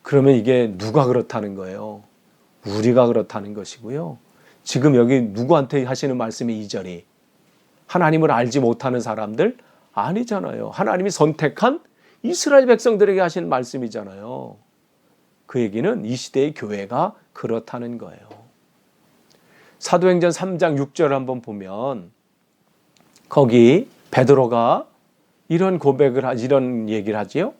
그러면 이게 누가 그렇다는 거예요? 우리가 그렇다는 것이고요. 지금 여기 누구한테 하시는 말씀이 2절이 하나님을 알지 못하는 사람들 아니잖아요. 하나님이 선택한 이스라엘 백성들에게 하시는 말씀이잖아요. 그 얘기는 이 시대의 교회가 그렇다는 거예요. 사도행전 3장 6절 한번 보면 거기 베드로가 이런 이런 얘기를 하지요.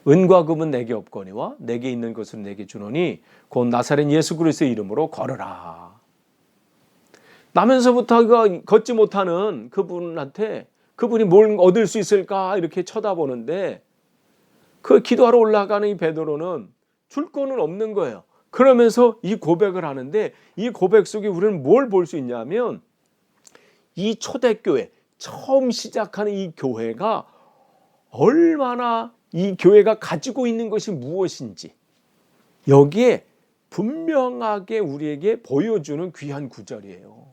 은과 금은 내게 없거니와 내게 있는 것은 내게 주노니 곧 나사렛 예수 그리스도의 이름으로 걸어라. 나면서부터 걷지 못하는 그분한테 그분이 뭘 얻을 수 있을까 이렇게 쳐다보는데, 그 기도하러 올라가는 이 베드로는 줄 거는 없는 거예요. 그러면서 이 고백을 하는데, 이 고백 속에 우리는 뭘 볼 수 있냐면 이 초대교회, 처음 시작하는 이 교회가 얼마나 이 교회가 가지고 있는 것이 무엇인지 여기에 분명하게 우리에게 보여주는 귀한 구절이에요.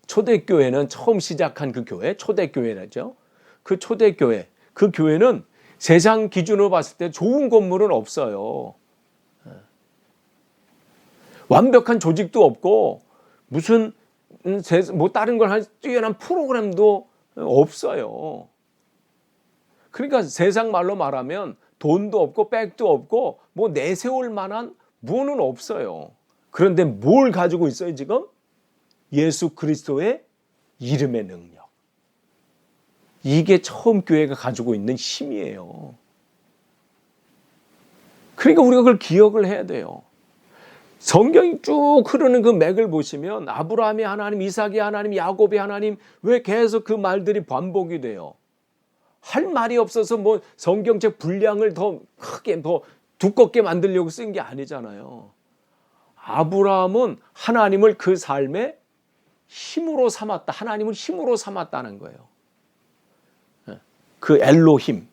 초대교회는 처음 시작한 그 교회, 초대교회라죠. 그 초대교회, 그 교회는 세상 기준으로 봤을 때 좋은 건물은 없어요. 완벽한 조직도 없고 무슨 다른 걸 할 뛰어난 프로그램도 없어요. 그러니까 세상 말로 말하면 돈도 없고 백도 없고 내세울 만한 뭐는 없어요. 그런데 뭘 가지고 있어요 지금? 예수 그리스도의 이름의 능력. 이게 처음 교회가 가지고 있는 힘이에요. 그러니까 우리가 그걸 기억을 해야 돼요. 성경이 쭉 흐르는 그 맥을 보시면 아브라함의 하나님, 이삭의 하나님, 야곱의 하나님, 왜 계속 그 말들이 반복이 돼요? 할 말이 없어서 성경책 분량을 더 크게 더 두껍게 만들려고 쓴 게 아니잖아요. 아브라함은 하나님을 그 삶의 힘으로 삼았다. 하나님을 힘으로 삼았다는 거예요. 그 엘로힘.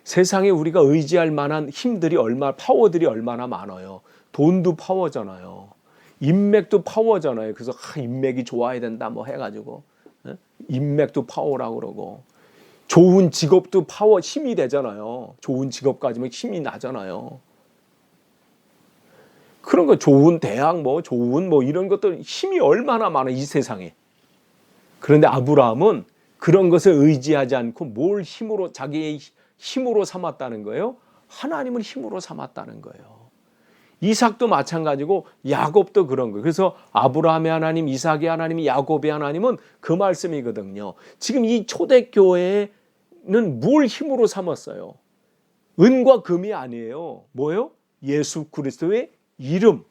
세상에 우리가 의지할 만한 힘들이 파워들이 얼마나 많아요. 돈도 파워잖아요. 인맥도 파워잖아요. 그래서 인맥이 좋아야 된다 해가지고 인맥도 파워라고 그러고, 좋은 직업도 파워, 힘이 되잖아요. 좋은 직업 가지면 힘이 나잖아요. 그런 거, 좋은 대학 좋은 이런 것들 힘이 얼마나 많아 이 세상에. 그런데 아브라함은 그런 것을 의지하지 않고 뭘 힘으로, 자기의 힘으로 삼았다는 거예요? 하나님을 힘으로 삼았다는 거예요. 이삭도 마찬가지고 야곱도 그런 거예요. 그래서 아브라함의 하나님, 이삭의 하나님, 야곱의 하나님은 그 말씀이거든요. 지금 이 초대교회는 뭘 힘으로 삼았어요? 은과 금이 아니에요. 뭐예요? 예수 그리스도의 이름.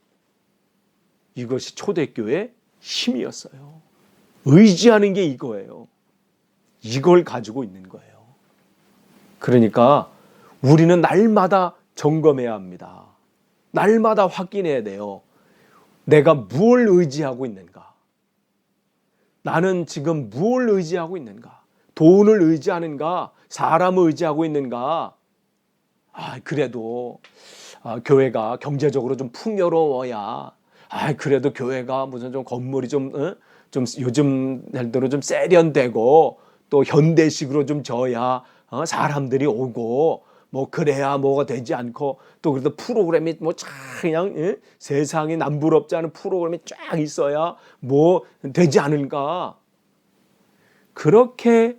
이것이 초대교회의 힘이었어요. 의지하는 게 이거예요. 이걸 가지고 있는 거예요. 그러니까 우리는 날마다 점검해야 합니다. 날마다 확인해야 돼요. 내가 무엇을 의지하고 있는가? 나는 지금 무엇을 의지하고 있는가? 돈을 의지하는가? 사람을 의지하고 있는가? 그래도 교회가 경제적으로 좀 풍요로워야, 그래도 교회가 무슨 좀 건물이 좀 요즘 날대로 좀 세련되고 또 현대식으로 좀 져야 사람들이 오고 뭐 그래야 뭐가 되지 않고, 또 그래도 프로그램이 뭐 그냥 세상에 남부럽지 않은 프로그램이 쫙 있어야 뭐 되지 않을까. 그렇게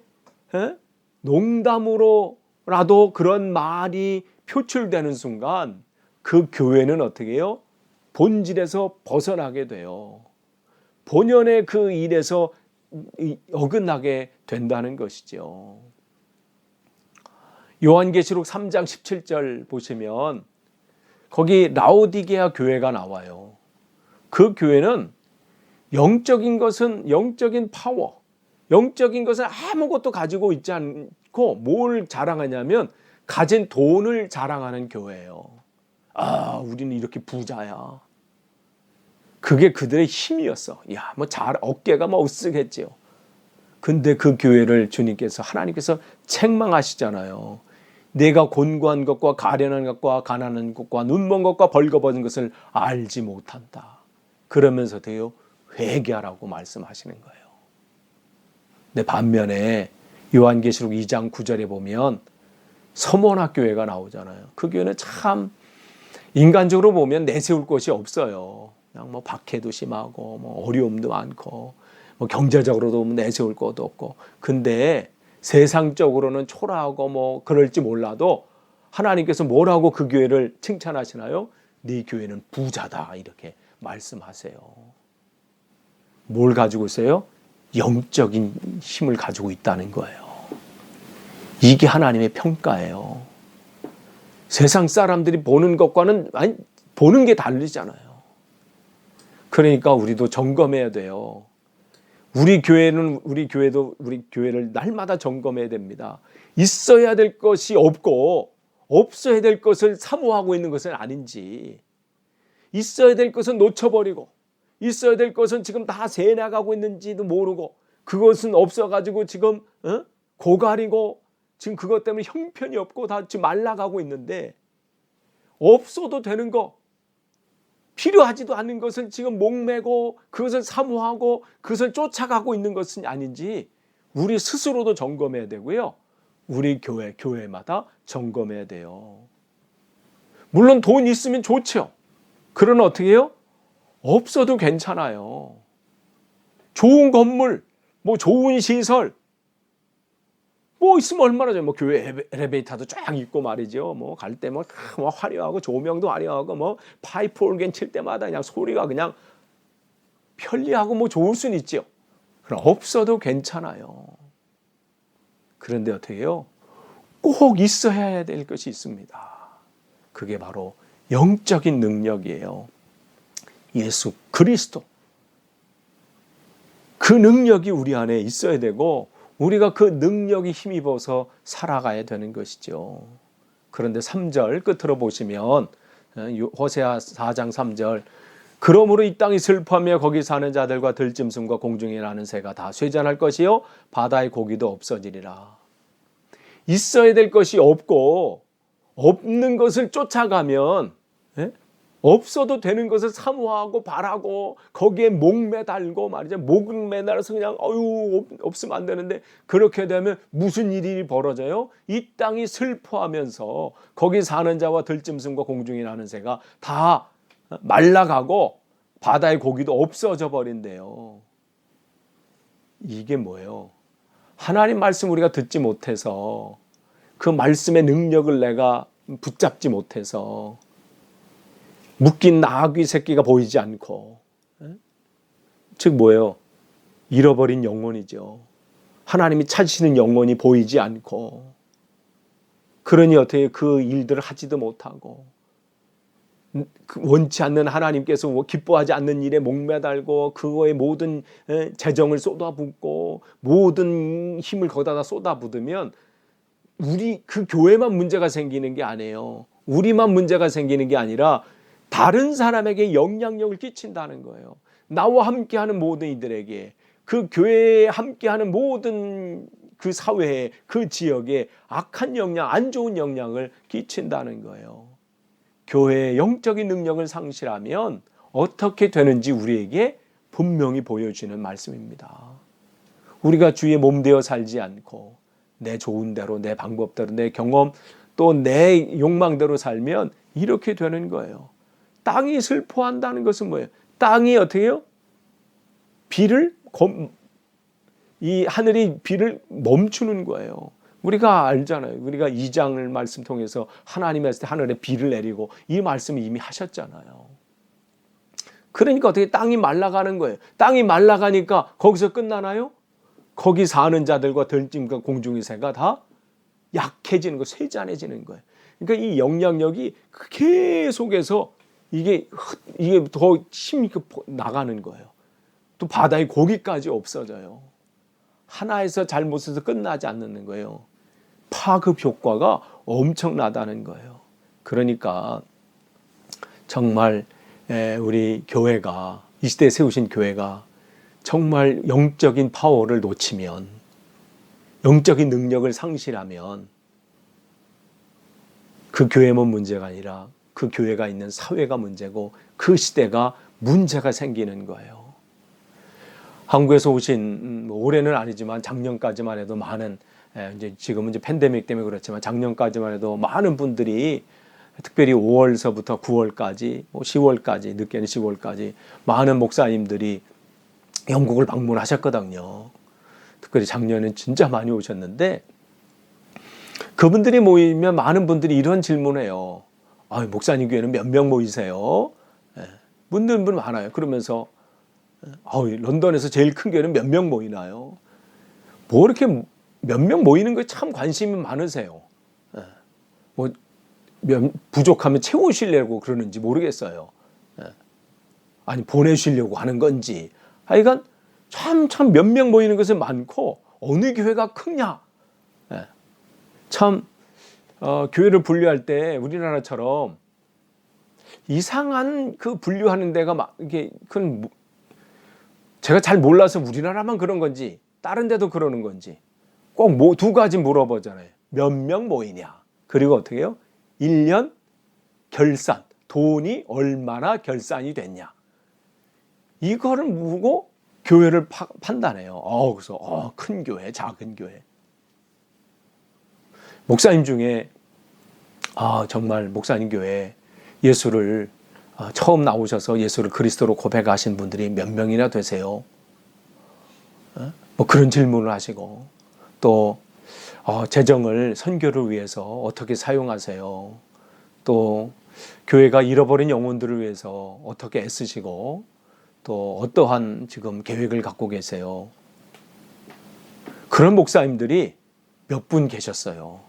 농담으로라도 그런 말이 표출되는 순간 그 교회는 어떻게 해요? 본질에서 벗어나게 돼요. 본연의 그 일에서 어긋나게 된다는 것이죠. 요한계시록 3장 17절 보시면 거기 라오디게아 교회가 나와요. 그 교회는 영적인 것은, 영적인 파워, 영적인 것은 아무것도 가지고 있지 않고 뭘 자랑하냐면 가진 돈을 자랑하는 교회예요. 우리는 이렇게 부자야. 그게 그들의 힘이었어. 뭐 어깨가 뭐 으쓱했지요. 근데 그 교회를 주님께서, 하나님께서 책망하시잖아요. 내가 곤고한 것과 가련한 것과 가난한 것과 눈먼 것과 벌거벗은 것을 알지 못한다. 그러면서 돼요, 회개하라고 말씀하시는 거예요. 근데 반면에 요한계시록 2장 9절에 보면 서모나 교회가 나오잖아요. 그 교회는 참 인간적으로 보면 내세울 것이 없어요. 그냥 뭐 박해도 심하고 뭐 어려움도 많고 뭐 경제적으로도 내세울 것도 없고, 근데 세상적으로는 초라하고 뭐 그럴지 몰라도 하나님께서 뭐라고 그 교회를 칭찬하시나요? 네 교회는 부자다, 이렇게 말씀하세요. 뭘 가지고 있어요? 영적인 힘을 가지고 있다는 거예요. 이게 하나님의 평가예요. 세상 사람들이 보는 것과는 보는 게 다르잖아요. 그러니까 우리도 점검해야 돼요. 우리 교회도 우리 교회를 날마다 점검해야 됩니다. 있어야 될 것이 없고 없어야 될 것을 사모하고 있는 것은 아닌지, 있어야 될 것은 놓쳐버리고 있어야 될 것은 지금 다 새 나가고 있는지도 모르고, 그것은 없어가지고 지금 고갈이고 지금 그것 때문에 형편이 없고 다 지금 말라가고 있는데, 없어도 되는 거, 필요하지도 않은 것을 지금 목매고 그것을 사모하고 그것을 쫓아가고 있는 것은 아닌지 우리 스스로도 점검해야 되고요. 우리 교회마다 점검해야 돼요. 물론 돈 있으면 좋죠. 그러나 어떻게 해요? 없어도 괜찮아요. 좋은 건물, 뭐 좋은 시설, 뭐 있으면 얼마나 좋아요. 뭐 교회 엘리베이터도 쫙 있고 말이죠. 뭐 갈 때 뭐 화려하고 조명도 화려하고 뭐 파이프 올겐 칠 때마다 그냥 소리가 그냥 편리하고 뭐 좋을 수는 있죠. 그러나 없어도 괜찮아요. 그런데 어떻게 해요? 꼭 있어야 될 것이 있습니다. 그게 바로 영적인 능력이에요. 예수 그리스도. 그 능력이 우리 안에 있어야 되고 우리가 그 능력이 힘입어서 살아가야 되는 것이죠. 그런데 3절 끝으로 보시면 호세아 4장 3절, 그러므로 이 땅이 슬퍼하며 거기 사는 자들과 들짐승과 공중에 나는 새가 다 쇠잔할 것이요 바다의 고기도 없어지리라. 있어야 될 것이 없고 없는 것을 쫓아가면, 없어도 되는 것을 사모하고 바라고 거기에 목매달고 말이죠. 목을 매달아서 그냥 없으면 안 되는데, 그렇게 되면 무슨 일이 벌어져요? 이 땅이 슬퍼하면서 거기 사는 자와 들짐승과 공중에 나는 새가 다 말라가고 바다의 고기도 없어져 버린대요. 이게 뭐예요? 하나님 말씀 우리가 듣지 못해서, 그 말씀의 능력을 내가 붙잡지 못해서 묶인 나귀 새끼가 보이지 않고, 즉 뭐예요? 잃어버린 영혼이죠. 하나님이 찾으시는 영혼이 보이지 않고, 그러니 어떻게 그 일들을 하지도 못하고, 원치 않는 하나님께서 기뻐하지 않는 일에 목매달고 그거에 모든 재정을 쏟아붓고 모든 힘을 거기다 쏟아붓으면 우리 그 교회만 문제가 생기는 게 아니에요. 우리만 문제가 생기는 게 아니라 다른 사람에게 영향력을 끼친다는 거예요. 나와 함께하는 모든 이들에게, 그 교회에 함께하는 모든 그 사회에, 그 지역에 악한 영향, 안 좋은 영향을 끼친다는 거예요. 교회의 영적인 능력을 상실하면 어떻게 되는지 우리에게 분명히 보여주는 말씀입니다. 우리가 주의 몸되어 살지 않고 내 좋은 대로, 내 방법대로, 내 경험, 또 내 욕망대로 살면 이렇게 되는 거예요. 땅이 슬퍼한다는 것은 뭐예요? 땅이 어떻게 해요? 이 하늘이 비를 멈추는 거예요. 우리가 알잖아요. 우리가 2장을 말씀 통해서 하나님이 했을 때 하늘에 비를 내리고 이 말씀을 이미 하셨잖아요. 그러니까 어떻게 땅이 말라가는 거예요. 땅이 말라가니까 거기서 끝나나요? 거기 사는 자들과 들짐과 공중의 새가 다 약해지는 거, 쇠잔해지는 거예요. 그러니까 이 영향력이 계속해서 이게 더 힘이 나가는 거예요. 또 바다의 고기까지 없어져요. 하나에서 잘못해서 끝나지 않는 거예요. 파급 효과가 엄청나다는 거예요. 그러니까 정말 우리 교회가, 이 시대에 세우신 교회가 정말 영적인 파워를 놓치면, 영적인 능력을 상실하면 그 교회만 문제가 아니라 그 교회가 있는 사회가 문제고 그 시대가 문제가 생기는 거예요. 한국에서 오신, 올해는 아니지만 작년까지만 해도 많은, 이제 지금은 이제 팬데믹 때문에 그렇지만 작년까지만 해도 많은 분들이 특별히 5월서부터 9월까지, 10월까지, 늦게는 10월까지 많은 목사님들이 영국을 방문하셨거든요. 특별히 작년엔 진짜 많이 오셨는데 그분들이 모이면 많은 분들이 이런 질문해요. 목사님 교회는 몇 명 모이세요? 묻는 분 많아요. 그러면서 런던에서 제일 큰 교회는 몇 명 모이나요? 뭐 이렇게 몇 명 모이는 거에 참 관심이 많으세요. 부족하면 채우시려고 그러는지 모르겠어요. 아니 보내시려고 하는 건지. 하여간 참 몇 명 모이는 것은 많고 어느 교회가 크냐. 참 교회를 분류할 때 우리나라처럼 이상한 그 분류하는 데가 막 이게 그건 제가 잘 몰라서 우리나라만 그런 건지 다른 데도 그러는 건지 꼭 두 가지 물어보잖아요. 몇 명 모이냐. 그리고 어떻게 해요? 1년 결산, 돈이 얼마나 결산이 됐냐. 이거를 묻고 교회를 판단해요. 그래서 큰 교회, 작은 교회. 목사님 중에 정말 목사님 교회 예수를 처음 나오셔서 예수를 그리스도로 고백하신 분들이 몇 명이나 되세요? 뭐 그런 질문을 하시고 또 재정을 선교를 위해서 어떻게 사용하세요? 또 교회가 잃어버린 영혼들을 위해서 어떻게 애쓰시고 또 어떠한 지금 계획을 갖고 계세요? 그런 목사님들이 몇 분 계셨어요.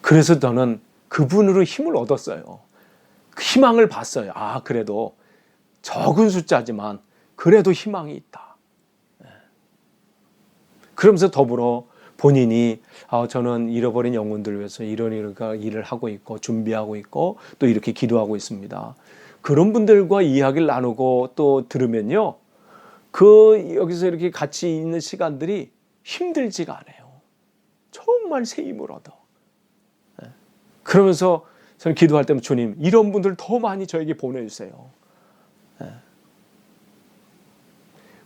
그래서 저는 그분으로 힘을 얻었어요. 희망을 봤어요. 그래도 적은 숫자지만 그래도 희망이 있다. 그러면서 더불어 본인이 저는 잃어버린 영혼들을 위해서 이런 일을 하고 있고 준비하고 있고 또 이렇게 기도하고 있습니다. 그런 분들과 이야기를 나누고 또 들으면요. 여기서 이렇게 같이 있는 시간들이 힘들지가 않아요. 정말 새 힘을 얻어. 그러면서 저는 기도할 때면 주님 이런 분들 더 많이 저에게 보내주세요.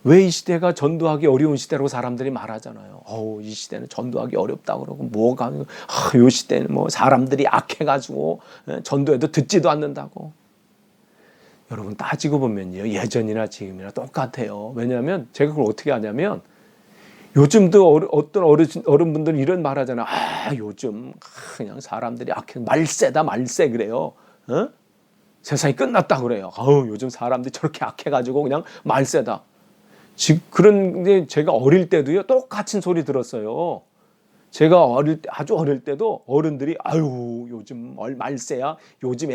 왜 이 시대가 전도하기 어려운 시대라고 사람들이 말하잖아요. 이 시대는 전도하기 어렵다고 그러고 이 시대는 뭐 사람들이 악해가지고 전도해도 듣지도 않는다고. 여러분 따지고 보면요. 예전이나 지금이나 똑같아요. 왜냐하면 제가 그걸 어떻게 하냐면 요즘도 어떤 어른분들은 이런 말 하잖아요. 요즘 그냥 사람들이 악해. 말세다 말세 그래요. 세상이 끝났다 그래요. 요즘 사람들이 저렇게 악해가지고 그냥 말세다. 그런데 제가 어릴 때도요. 똑같은 소리 들었어요. 제가 아주 어릴 때도 어른들이 요즘 말세야. 요즘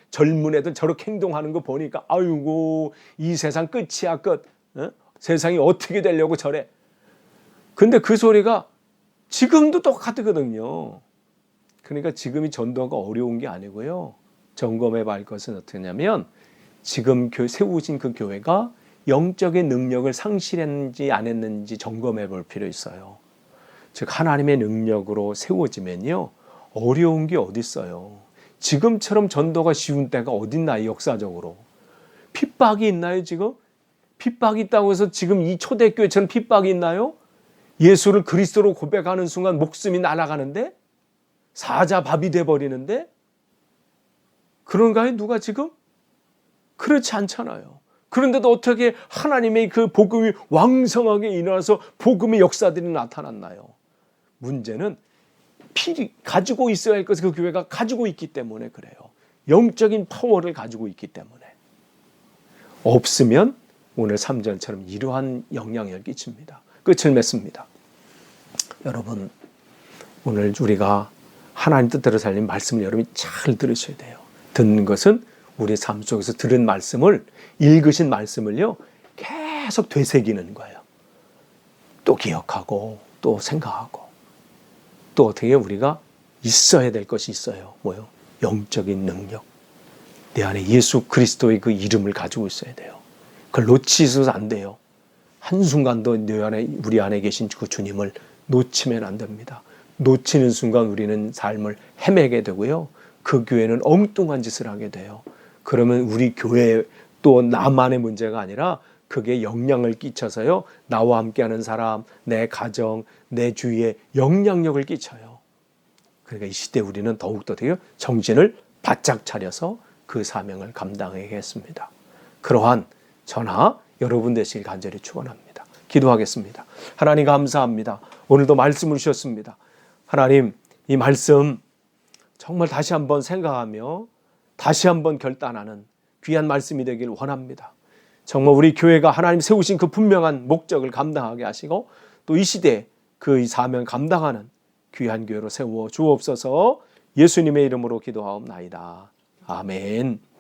젊은 애들 저렇게 행동하는 거 보니까 이 세상 끝이야 끝. 세상이 어떻게 되려고 저래. 근데 그 소리가 지금도 똑같거든요. 그러니까 지금이 전도가 어려운 게 아니고요. 점검해 볼 것은 어떠냐면 지금 세우신 그 교회가 영적인 능력을 상실했는지 안 했는지 점검해 볼 필요 있어요. 즉 하나님의 능력으로 세워지면요, 어려운 게 어디 있어요. 지금처럼 전도가 쉬운 때가 어딨나요? 역사적으로 핍박이 있나요? 지금 핍박이 있다고 해서 지금 이 초대교회처럼 핍박이 있나요? 예수를 그리스도로 고백하는 순간 목숨이 날아가는데, 사자밥이 돼버리는데, 그런가요? 누가 지금? 그렇지 않잖아요. 그런데도 어떻게 하나님의 그 복음이 왕성하게 일어나서 복음의 역사들이 나타났나요? 문제는 가지고 있어야 할 것을 그 교회가 가지고 있기 때문에 그래요. 영적인 파워를 가지고 있기 때문에. 없으면 오늘 3절처럼 이러한 영향을 끼칩니다. 끝을 맺습니다. 여러분, 오늘 우리가 하나님 뜻대로 살린 말씀을 여러분이 잘 들으셔야 돼요. 듣는 것은 우리 삶 속에서 들은 말씀을, 읽으신 말씀을요, 계속 되새기는 거예요. 또 기억하고 또 생각하고 또 어떻게 우리가 있어야 될 것이 있어요. 뭐요? 영적인 능력. 내 안에 예수 그리스도의 그 이름을 가지고 있어야 돼요. 그걸 놓치셔서 안 돼요. 한순간도 내 안에, 우리 안에 계신 그 주님을 놓치면 안 됩니다. 놓치는 순간 우리는 삶을 헤매게 되고요. 그 교회는 엉뚱한 짓을 하게 돼요. 그러면 우리 교회 또 나만의 문제가 아니라 그게 영향을 끼쳐서요, 나와 함께하는 사람, 내 가정, 내 주위에 영향력을 끼쳐요. 그러니까 이 시대 우리는 더욱더 되게 정신을 바짝 차려서 그 사명을 감당하겠습니다. 그러한 저나 여러분 되시길 간절히 축원합니다. 기도하겠습니다. 하나님 감사합니다. 오늘도 말씀을 주셨습니다. 하나님, 이 말씀 정말 다시 한번 생각하며 다시 한번 결단하는 귀한 말씀이 되길 원합니다. 정말 우리 교회가 하나님 세우신 그 분명한 목적을 감당하게 하시고 또 이 시대에 그 사명 감당하는 귀한 교회로 세워 주옵소서. 예수님의 이름으로 기도하옵나이다. 아멘.